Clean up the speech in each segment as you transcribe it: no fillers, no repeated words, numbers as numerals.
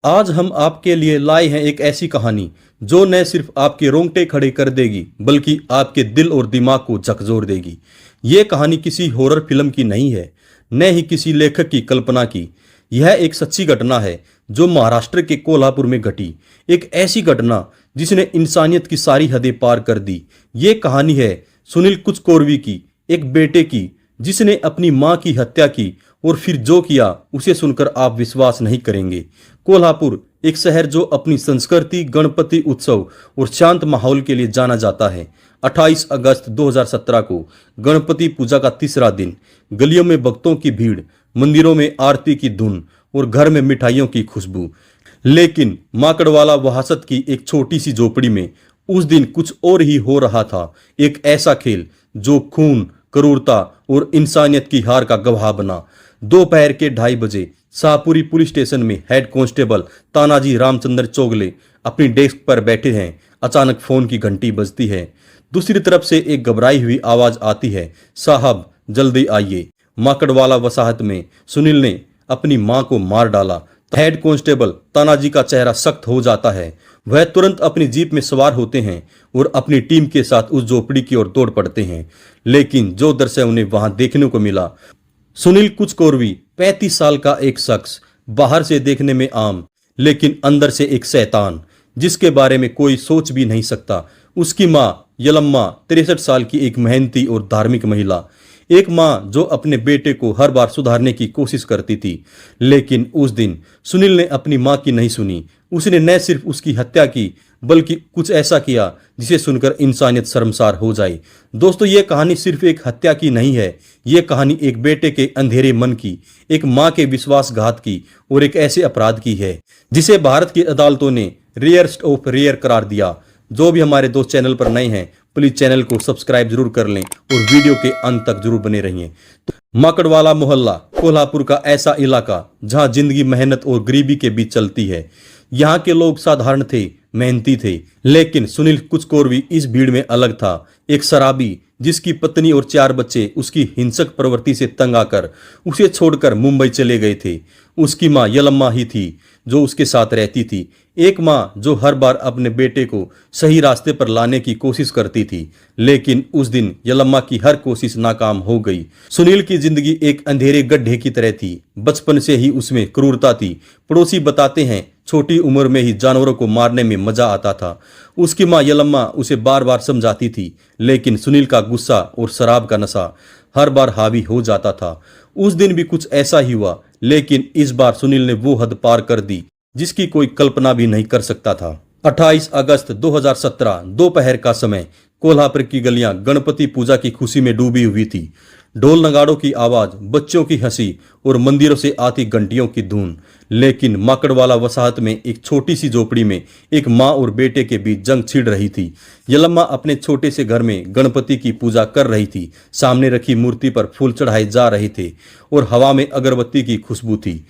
आज हम आपके लिए लाए हैं एक ऐसी कहानी जो न सिर्फ आपके रोंगटे खड़े कर देगी बल्कि आपके दिल और दिमाग को झकझोर देगी। ये कहानी किसी हॉरर फिल्म की नहीं है, न ही किसी लेखक की कल्पना की। यह एक सच्ची घटना है जो महाराष्ट्र के कोल्हापुर में घटी। एक ऐसी घटना जिसने इंसानियत की सारी हदें पार कर दी। ये कहानी है सुनील कुचकोर्वी की, एक बेटे की जिसने अपनी मां की हत्या की और फिर जो किया उसे सुनकर आप विश्वास नहीं करेंगे। कोल्हापुर एक शहर जो अपनी संस्कृति, गणपति उत्सव और शांत माहौल के लिए जाना जाता है। 28 अगस्त 2017 को गणपति पूजा का तीसरा दिन। गलियों में भक्तों की भीड़, मंदिरों में आरती की धुन और घर में मिठाइयों की खुशबू। लेकिन माकड़वाला वहासत की एक छोटी सी झोपड़ी में उस दिन कुछ और ही हो रहा था। एक ऐसा खेल जो खून, क्रूरता और इंसानियत की हार का गवाह बना। दोपहर के 2:30 बजे शाहपुरी पुलिस स्टेशन में हेड कांस्टेबल तानाजी रामचंद्र चौगले अपनी डेस्क पर बैठे हैं। अचानक फोन की घंटी बजती है। दूसरी तरफ से एक घबराई हुई आवाज आती है, साहब जल्दी आइए। माकड़वाला वसाहत में सुनील ने अपनी मां को मार डाला। हेड कांस्टेबल तानाजी का चेहरा सख्त हो जाता है। वह तुरंत अपनी जीप में सवार होते हैं और अपनी टीम के साथ उस झोपड़ी की ओर दौड़ पड़ते हैं। लेकिन जो दृश्य उन्हें वहां देखने को मिला, सुनील कुचकोर्वी 35 साल का एक शख्स, बाहर से देखने में आम लेकिन अंदर से एक शैतान जिसके बारे में कोई सोच भी नहीं सकता। उसकी मां यलम्मा 63 साल की एक मेहनती और धार्मिक महिला, एक मां जो अपने बेटे को हर बार सुधारने की कोशिश करती थी। लेकिन उस दिन सुनील ने अपनी मां की नहीं सुनी। उसने न सिर्फ उसकी हत्या की बल्कि कुछ ऐसा किया जिसे सुनकर इंसानियत शर्मसार हो जाए। दोस्तों, ये कहानी सिर्फ एक हत्या की नहीं है। ये कहानी एक बेटे के अंधेरे मन की, एक मां के विश्वासघात की और एक ऐसे अपराध की है जिसे भारत की अदालतों ने रेयरस्ट ऑफ रेयर करार दिया। जो भी हमारे दोस्त चैनल पर नए हैं प्लीज चैनल को सब्सक्राइब जरूर कर लें और वीडियो के अंत तक जरूर बने रहिए। माकड़वाला मोहल्ला कोल्हापुर का ऐसा इलाका जहां जिंदगी मेहनत और गरीबी के बीच चलती है। यहाँ के लोग साधारण थे, मेहनती थे, लेकिन सुनील कुचकोर्वी इस भीड़ में अलग था। एक शराबी जिसकी पत्नी और 4 बच्चे उसकी हिंसक प्रवृत्ति से तंग आकर उसे छोड़कर मुंबई चले गए थे। उसकी मां यलम्मा ही थी जो उसके साथ रहती थी, एक मां जो हर बार अपने बेटे को सही रास्ते पर लाने की कोशिश करती थी। लेकिन उस दिन यलम्मा की हर कोशिश नाकाम हो गई। सुनील की जिंदगी एक अंधेरे गड्ढे की तरह थी। बचपन से ही उसमें क्रूरता थी। पड़ोसी बताते हैं छोटी उम्र में ही जानवरों को मारने में मजा आता था। उसकी मां यलम्मा उसे बार बार समझाती थी, लेकिन सुनील का गुस्सा और शराब का नशा हर बार हावी हो जाता था। उस दिन भी कुछ ऐसा ही हुआ, लेकिन इस बार सुनील ने वो हद पार कर दी जिसकी कोई कल्पना भी नहीं कर सकता था। 28 अगस्त 2017 दोपहर का समय। कोल्हापुर की गलियां गणपति पूजा की खुशी में डूबी हुई थी। ढोल नगाड़ों की आवाज, बच्चों की हंसी और मंदिरों से आती घंटियों की धुन। लेकिन माकड़वाला वसाहत में एक छोटी सी झोपड़ी में एक मां और बेटे के बीच जंग छिड़ रही थी। यलम्मा अपने छोटे से घर में गणपति की पूजा कर रही थी। सामने रखी मूर्ति पर फूल चढ़ाए जा रहे थे और हवा में अगरबत्ती की खुशबू थी।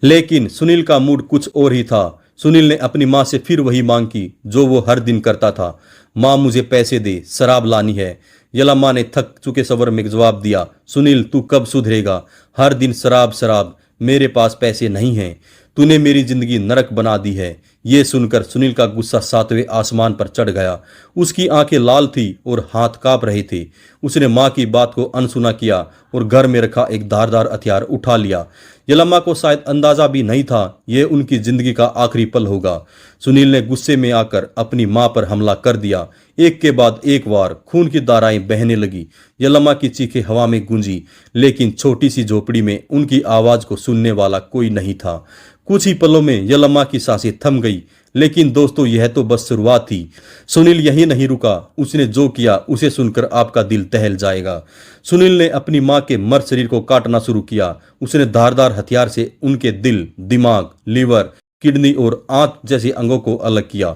लेकिन सुनील का मूड कुछ और ही था। सुनील ने अपनी मां से फिर वही मांग की जो वो हर दिन करता था, मां मुझे पैसे दे, शराब लानी है। यलम्मा ने थक चुके स्वर में जवाब दिया, सुनील तू कब सुधरेगा? हर दिन शराब शराब, मेरे पास पैसे नहीं हैं। तूने मेरी जिंदगी नरक बना दी है। ये सुनकर सुनील का गुस्सा 7वें आसमान पर चढ़ गया। उसकी आंखें लाल थी और हाथ कांप रहे थे। उसने मां की बात को अनसुना किया और घर में रखा एक धारदार हथियार उठा लिया। यलम्मा को शायद अंदाजा भी नहीं था ये उनकी जिंदगी का आखिरी पल होगा। सुनील ने गुस्से में आकर अपनी मां पर हमला कर दिया। एक के बाद एक वार खून की धाराएं बहने लगी। यलम्मा की चीखें हवा में गूंजी, लेकिन छोटी सी झोपड़ी में उनकी आवाज को सुनने वाला कोई नहीं था। कुछ ही पलों में यलम्मा की सांसें थम गई। लेकिन दोस्तों, यह तो बस शुरुआत थी। सुनील यही नहीं रुका। उसने जो किया उसे सुनकर आपका दिल दहल जाएगा। सुनील ने अपनी मां के मर्द शरीर को काटना शुरू किया। उसने धारदार हथियार से उनके दिल, दिमाग, लीवर, किडनी और आंत जैसे अंगों को अलग किया।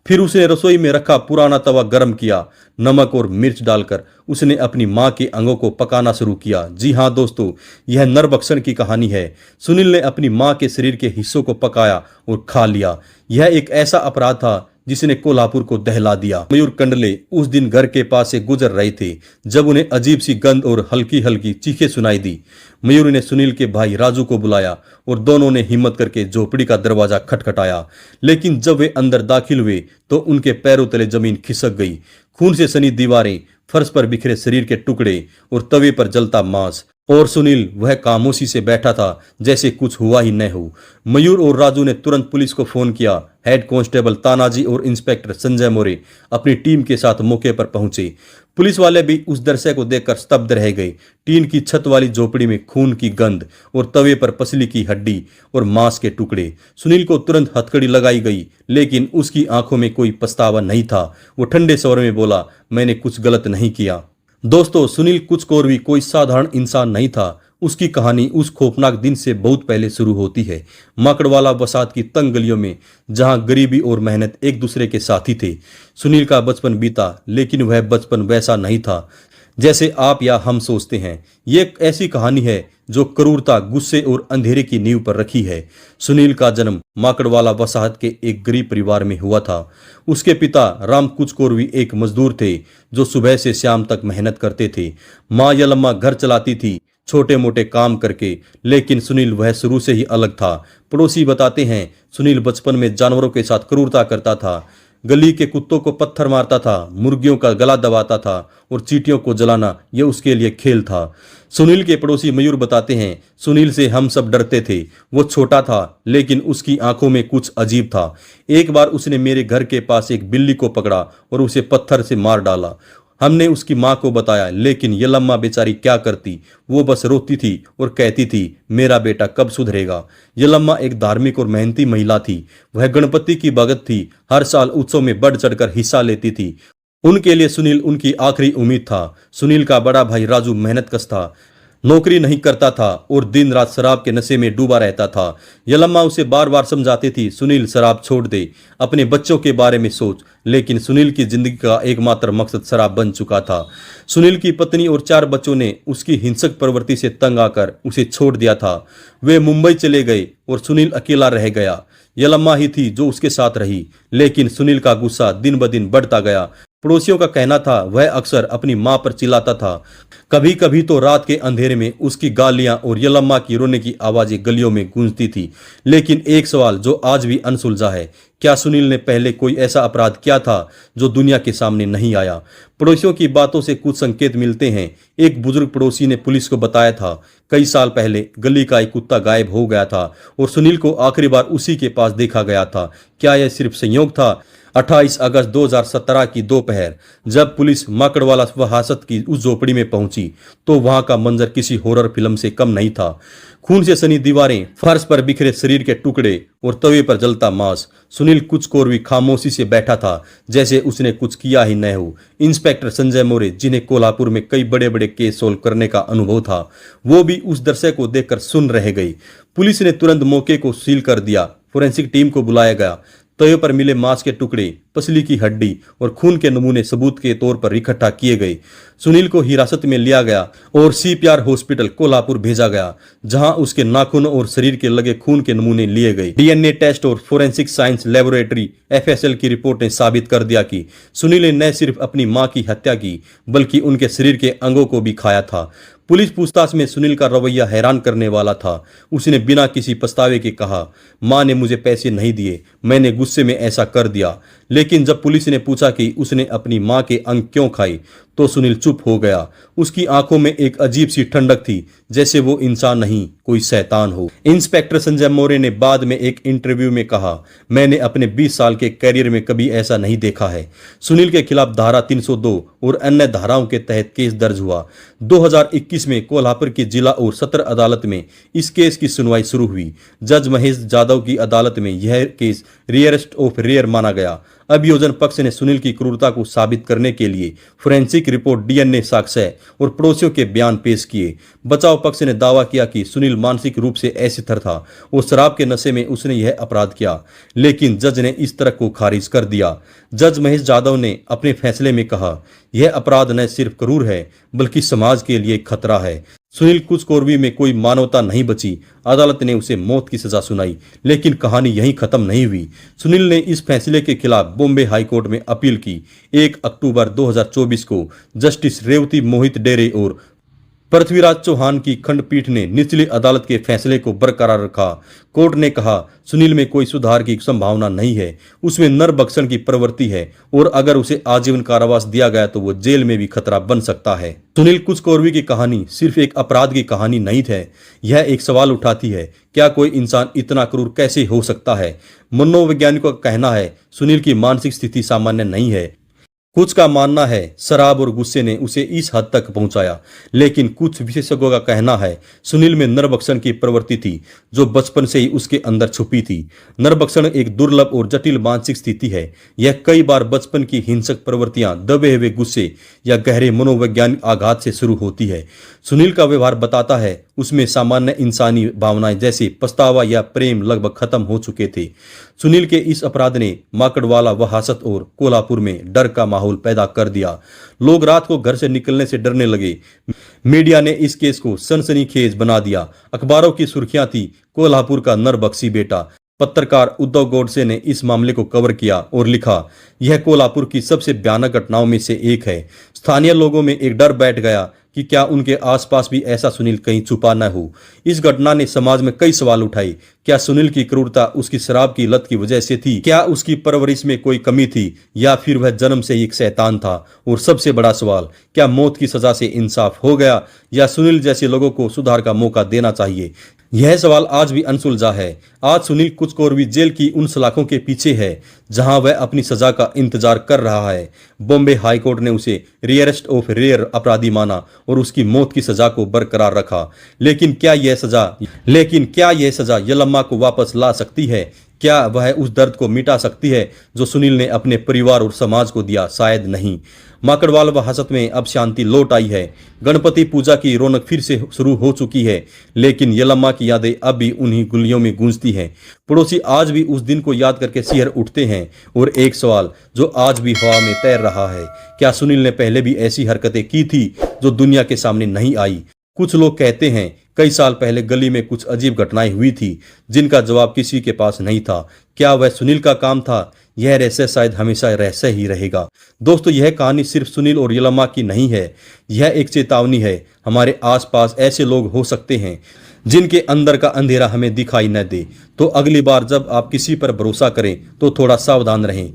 फिर उसने रसोई में रखा पुराना तवा गर्म किया। नमक और मिर्च डालकर उसने अपनी मां के अंगों को पकाना शुरू किया। जी हाँ दोस्तों, यह नरभक्षण की कहानी है। सुनील ने अपनी मां के शरीर के हिस्सों को पकाया और खा लिया। यह एक ऐसा अपराध था जिसने कोल्हापुर को दहला दिया। मयूर कंडले उस दिन घर के पास से गुजर रहे थे जब उन्हें अजीब सी गंध और हल्की हल्की चीखें सुनाई दी। मयूर ने सुनील के भाई राजू को बुलाया और दोनों ने हिम्मत करके झोपड़ी का दरवाजा खटखटाया। लेकिन जब वे अंदर दाखिल हुए तो उनके पैरों तले जमीन खिसक गई। खून से सनी दीवारें, फर्श पर बिखरे शरीर के टुकड़े और तवे पर जलता मांस। और सुनील वह खामोशी से बैठा था जैसे कुछ हुआ ही न हो। मयूर और राजू ने तुरंत पुलिस को फोन किया। हेड कांस्टेबल तानाजी और इंस्पेक्टर संजय मोरे अपनी टीम के साथ मौके पर पहुंचे। पुलिस वाले भी उस दृश्य को देखकर स्तब्ध रह गए। टीन की छत वाली झोपड़ी में खून की गंध और तवे पर पसली की हड्डी और मांस के टुकड़े। सुनील को तुरंत हथकड़ी लगाई गई, लेकिन उसकी आंखों में कोई पछतावा नहीं था। वो ठंडे स्वर में बोला, मैंने कुछ गलत नहीं किया। दोस्तों, सुनील कुचकोर भी कोई साधारण इंसान नहीं था। उसकी कहानी उस खौफनाक दिन से बहुत पहले शुरू होती है। माकड़वाला बसात की तंग गलियों में, जहां गरीबी और मेहनत एक दूसरे के साथी थे। सुनील का बचपन बीता, लेकिन वह बचपन वैसा नहीं था जैसे आप या हम सोचते हैं। ये एक ऐसी कहानी है जो क्रूरता, गुस्से और अंधेरे की नींव पर रखी है। सुनील का जन्म माकड़वाला वसाहत के एक गरीब परिवार में हुआ था। उसके पिता राम कुचकोरवी एक मजदूर थे जो सुबह से शाम तक मेहनत करते थे। माँ यलम्मा घर चलाती थी, छोटे मोटे काम करके। लेकिन सुनील वह शुरू से ही अलग था। पड़ोसी बताते हैं, सुनील बचपन में जानवरों के साथ क्रूरता करता था। गली के कुत्तों को पत्थर मारता था, मुर्गियों का गला दबाता था और चींटियों को जलाना यह उसके लिए खेल था। सुनील के पड़ोसी मयूर बताते हैं, सुनील से हम सब डरते थे। वो छोटा था, लेकिन उसकी आंखों में कुछ अजीब था। एक बार उसने मेरे घर के पास एक बिल्ली को पकड़ा और उसे पत्थर से मार डाला। हमने उसकी माँ को बताया, लेकिन यलम्मा बेचारी क्या करती, वो बस रोती थी और कहती थी, मेरा बेटा कब सुधरेगा। यलम्मा एक धार्मिक और मेहनती महिला थी। वह गणपति की भगत थी, हर साल उत्सव में बढ़ चढ़कर हिस्सा लेती थी। उनके लिए सुनील उनकी आखिरी उम्मीद था। सुनील का बड़ा भाई राजू मेहनतकश था, नौकरी नहीं करता था और दिन रात शराब के नशे में डूबा रहता था। यलम्मा उसे बार बार समझाती थी, सुनील शराब छोड़ दे, अपने बच्चों के बारे में सोच। लेकिन सुनील की जिंदगी का एकमात्र मकसद शराब बन चुका था। सुनील की पत्नी और 4 बच्चों ने उसकी हिंसक प्रवृत्ति से तंग आकर उसे छोड़ दिया था। वे मुंबई चले गए और सुनील अकेला रह गया। यलम्मा ही थी जो उसके साथ रही, लेकिन सुनील का गुस्सा दिन ब दिन बढ़ता गया। पड़ोसियों का कहना था वह अक्सर अपनी मां पर चिल्लाता था। कभी कभी तो रात के अंधेरे में उसकी गालियां और यलम्मा की रोने की आवाजें गलियों में गूंजती थी। लेकिन एक सवाल जो आज भी अनसुलझा है, क्या सुनील ने पहले कोई ऐसा अपराध किया था जो दुनिया के सामने नहीं आया? पड़ोसियों की बातों से कुछ संकेत मिलते हैं। एक बुजुर्ग पड़ोसी ने पुलिस को बताया था, कई साल पहले गली का एक कुत्ता गायब हो गया था और सुनील को आखिरी बार उसी के पास देखा गया था। क्या यह सिर्फ संयोग था? 28 अगस्त 2017 की दोपहर जब पुलिस माकड़वाला वसाहत की उस झोपड़ी में पहुंची तो वहां का मंजर किसी हॉरर फिल्म से कम नहीं था। खून से सनी दीवारें, फर्श पर बिखरे शरीर के टुकड़े और तवे पर जलता मांस। सुनील कुचकोरवी खामोशी से बैठा था जैसे उसने कुछ किया ही न हो। इंस्पेक्टर संजय मोरे, जिन्हें कोल्हापुर में कई बड़े बड़े केस सोल्व करने का अनुभव था, वो भी उस दृश्य को देखकर सुन रह गई। पुलिस ने तुरंत मौके को सील कर दिया। फोरेंसिक टीम को बुलाया गया। तवे पर मिले मांस के टुकड़े, पसली की हड्डी और खून के नमूने सबूत के तौर पर इकट्ठा किए गए। सुनील को हिरासत में लिया गया और CPR हॉस्पिटल कोल्हापुर भेजा गया, जहां उसके नाखून और शरीर के लगे खून के नमूने लिए गए। DNA टेस्ट और फोरेंसिक साइंस लेबोरेटरी FSL की रिपोर्ट ने साबित कर दिया कि सुनील ने न सिर्फ अपनी मां की हत्या की, बल्कि उनके शरीर के अंगों को भी खाया था। पुलिस पूछताछ में सुनील का रवैया हैरान करने वाला था। उसने बिना किसी पछतावे के कहा, मां ने मुझे पैसे नहीं दिए, मैंने गुस्से में ऐसा कर दिया। लेकिन जब पुलिस ने पूछा कि उसने अपनी मां के अंग क्यों खाए, तो सुनील चुप हो गया। उसकी आंखों में एक अजीब सी ठंडक थी, जैसे वो इंसान नहीं कोई शैतान हो। इंस्पेक्टर संजय मोरे ने बाद में एक इंटरव्यू में कहा, मैंने अपने 20 साल के कैरियर में कभी ऐसा नहीं देखा है। सुनील के खिलाफ धारा 302 और अन्य धाराओं के तहत केस दर्ज हुआ। 2021 में कोल्हापुर की जिला और सत्र अदालत में इस केस की सुनवाई शुरू हुई। जज महेश जाधव की अदालत में यह केस रेयरेस्ट ऑफ रेयर माना गया। अभियोजन पक्ष ने सुनील की क्रूरता को साबित करने के लिए फोरेंसिक रिपोर्ट, DNA साक्ष्य और पड़ोसियों के बयान पेश किए। बचाव पक्ष ने दावा किया कि सुनील मानसिक रूप से अस्थिर था और शराब के नशे में उसने यह अपराध किया, लेकिन जज ने इस तर्क को खारिज कर दिया। जज महेश जाधव ने अपने फैसले में कहा, यह अपराध न सिर्फ क्रूर है बल्कि समाज के लिए खतरा है। सुनील कुचकोर्वी में कोई मानवता नहीं बची। अदालत ने उसे मौत की सजा सुनाई, लेकिन कहानी यहीं खत्म नहीं हुई। सुनील ने इस फैसले के खिलाफ बॉम्बे हाईकोर्ट में अपील की। 1 अक्टूबर 2024 को जस्टिस रेवती मोहित डेरे और पृथ्वीराज चौहान की खंडपीठ ने निचली अदालत के फैसले को बरकरार रखा। कोर्ट ने कहा, सुनील में कोई सुधार की संभावना नहीं है, उसमें नरभक्षण की प्रवृत्ति है और अगर उसे आजीवन कारावास दिया गया तो वो जेल में भी खतरा बन सकता है। सुनील कुचकोर्वी की कहानी सिर्फ एक अपराध की कहानी नहीं है, यह एक सवाल उठाती है, क्या कोई इंसान इतना क्रूर कैसे हो सकता है। मनोवैज्ञानिकों का कहना है सुनील की मानसिक स्थिति सामान्य नहीं है। कुछ का मानना है शराब और गुस्से ने उसे इस हद तक पहुंचाया, लेकिन कुछ विशेषज्ञों का कहना है सुनील में नरभक्षण की प्रवृत्ति थी जो बचपन से ही उसके अंदर छुपी थी। नरभक्षण एक दुर्लभ और जटिल मानसिक स्थिति है। यह कई बार बचपन की हिंसक प्रवृत्तियां दबे हुए गुस्से या गहरे मनोवैज्ञानिक आघात से शुरू होती है। सुनील का व्यवहार बताता है उसमें सामान्य इंसानी भावनाएं जैसे पछतावा या प्रेम लगभग खत्म हो चुके थे। सुनील के इस अपराध ने माकड़वाला, वहासत और कोल्हापुर में डर का माहौल पैदा कर दिया। लोग रात को घर से निकलने से डरने लगे। मीडिया ने इस केस को सनसनीखेज बना दिया। अखबारों की सुर्खियां थी, कोल्हापुर का नरभक्षी बेटा। पत्रकार उद्धव गोडसे ने इस मामले को कवर किया और लिखा, यह कोल्हापुर की सबसे भयानक घटनाओं में से एक है। स्थानीय लोगों में एक डर बैठ गया कि क्या उनके आसपास भी ऐसा सुनील कहीं छुपा न हो। इस घटना ने समाज में कई सवाल उठाए। क्या सुनील की क्रूरता उसकी शराब की लत की वजह से थी? क्या उसकी परवरिश में कोई कमी थी या फिर वह जन्म से ही एक शैतान था? और सबसे बड़ा सवाल, क्या मौत की सजा से इंसाफ हो गया या सुनील जैसे लोगों को सुधार का मौका देना चाहिए? यह सवाल आज भी अनसुलझा है। आज सुनील कुचकोर्वी जेल की उन सलाखों के पीछे है जहां वह अपनी सजा का इंतजार कर रहा है। बॉम्बे हाईकोर्ट ने उसे रेयरेस्ट ऑफ रेयर अपराधी माना और उसकी मौत की सजा को बरकरार रखा। लेकिन क्या यह सजा यलम्मा को वापस ला सकती है? क्या वह उस दर्द को मिटा सकती है जो सुनील ने अपने परिवार और समाज को दिया? शायद नहीं। माकड़वाल व हसत में अब शांति लौट आई है। गणपति पूजा की रौनक फिर से शुरू हो चुकी है, लेकिन यलम्मा की यादें अब भी उन्हीं गुलियों में गूंजती हैं। पड़ोसी आज भी उस दिन को याद करके सिहर उठते हैं। और एक सवाल जो आज भी हवा में तैर रहा है, क्या सुनील ने पहले भी ऐसी हरकतें की थी जो दुनिया के सामने नहीं आई? कुछ लोग कहते हैं कई साल पहले गली में कुछ अजीब घटनाएं हुई थी जिनका जवाब किसी के पास नहीं था। क्या वह सुनील का काम था? यह रहस्य शायद हमेशा रहस्य ही रहेगा। दोस्तों, यह कहानी सिर्फ सुनील और यलम्मा की नहीं है, यह एक चेतावनी है। हमारे आसपास ऐसे लोग हो सकते हैं जिनके अंदर का अंधेरा हमें दिखाई न दे। तो अगली बार जब आप किसी पर भरोसा करें तो थोड़ा सावधान रहें।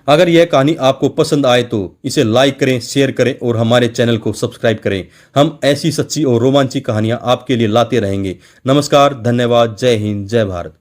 अगर यह कहानी आपको पसंद आए तो इसे लाइक करें, शेयर करें और हमारे चैनल को सब्सक्राइब करें। हम ऐसी सच्ची और रोमांचिक कहानियां आपके लिए लाते रहेंगे। नमस्कार, धन्यवाद, जय हिंद, जय भारत।